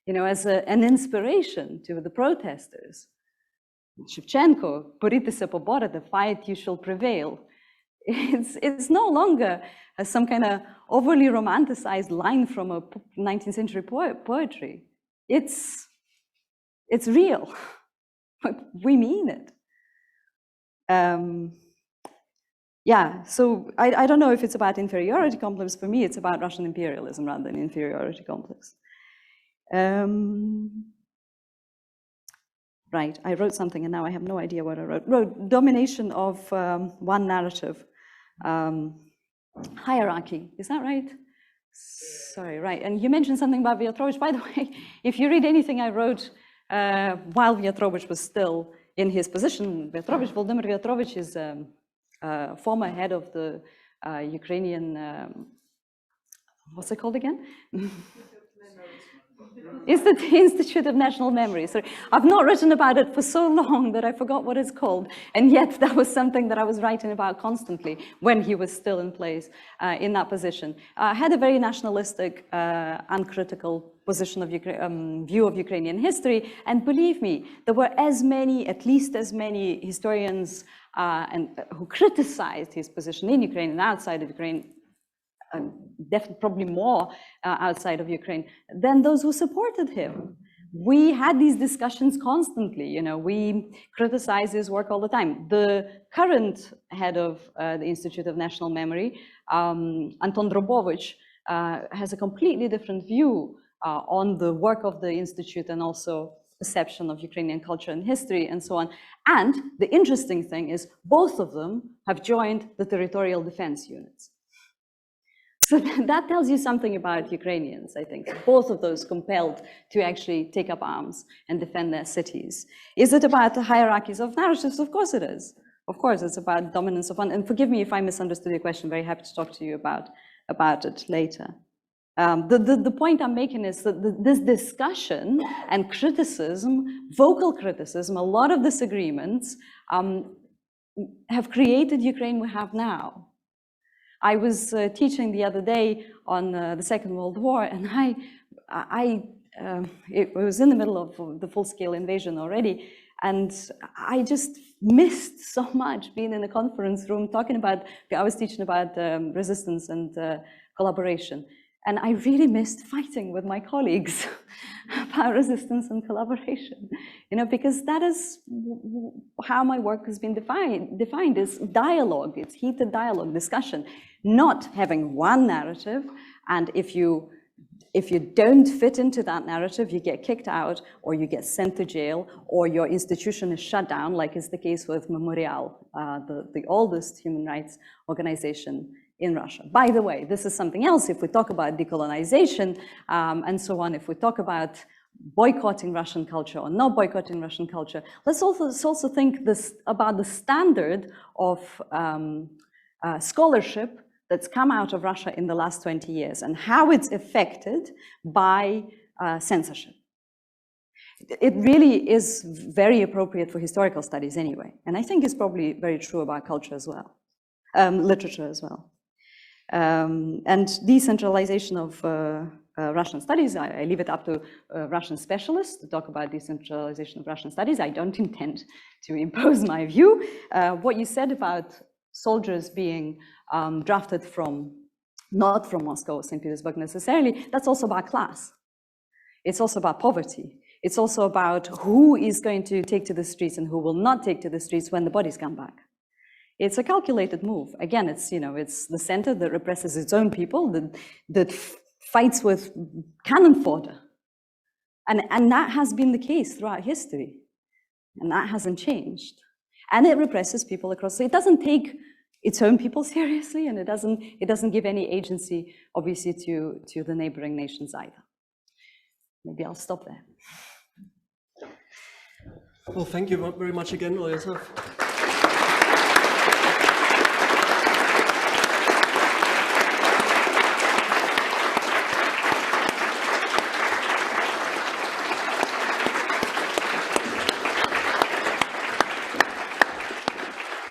as an inspiration to the protesters. Shevchenko, "Борітеся se поборете, fight you shall prevail." It's no longer some kind of overly romanticized line from a 19th century poetry. It's real. We mean it. Yeah, so I don't know if it's about inferiority complex. For me, it's about Russian imperialism rather than inferiority complex. Right, I wrote something and now I have no idea what I wrote. Domination of one narrative. Hierarchy, is that right? Sorry, right. And you mentioned something about Vyatrovich. By the way, if you read anything I wrote while Vyatrovich was still in his position, Vladimir Vyatrovich is former head of the Ukrainian, what's it called again? It's the Institute of National Memory. Sorry, I've not written about it for so long that I forgot what it's called. And yet that was something that I was writing about constantly when he was still in place in that position. Had a very nationalistic, uncritical position of view of Ukrainian history. And believe me, there were at least as many historians who criticized his position in Ukraine and outside of Ukraine, definitely probably more outside of Ukraine than those who supported him. We had these discussions constantly, we criticize his work all the time. The current head of the Institute of National Memory, Anton Drobovich, has a completely different view on the work of the Institute and also perception of Ukrainian culture and history and so on. And the interesting thing is both of them have joined the territorial defense units. So that tells you something about Ukrainians, I think. Both of those compelled to actually take up arms and defend their cities. Is it about the hierarchies of narratives? Of course it is. Of course, it's about dominance of one. And forgive me if I misunderstood your question. Very happy to talk to you about it later. The point I'm making is that this discussion and criticism, vocal criticism, a lot of disagreements have created Ukraine we have now. I was teaching the other day on the Second World War, and it was in the middle of the full-scale invasion already, and I just missed so much being in a conference room talking about, I was teaching about resistance and collaboration, and I really missed fighting with my colleagues about resistance and collaboration, because that is how my work has been defined as dialogue. It's heated dialogue, discussion, not having one narrative, and if you don't fit into that narrative, you get kicked out, or you get sent to jail, or your institution is shut down, like is the case with Memorial, the oldest human rights organization in Russia. By the way, this is something else. If we talk about decolonization and so on, if we talk about boycotting Russian culture or not boycotting Russian culture, let's also think about the standard of scholarship that's come out of Russia in the last 20 years and how it's affected by censorship. It really is very appropriate for historical studies anyway, and I think it's probably very true about culture as well, literature as well. And decentralization of Russian studies, I leave it up to Russian specialists to talk about decentralization of Russian studies. I don't intend to impose my view. What you said about soldiers being drafted not from Moscow or St. Petersburg necessarily, that's also about class. It's also about poverty. It's also about who is going to take to the streets and who will not take to the streets when the bodies come back. It's a calculated move. Again, it's the center that represses its own people, that fights with cannon fodder. And that has been the case throughout history. And that hasn't changed. And it represses people across. So it doesn't take its own people seriously, and it doesn't give any agency, obviously, to the neighboring nations either. Maybe I'll stop there. Well, thank you very much again, Olesya.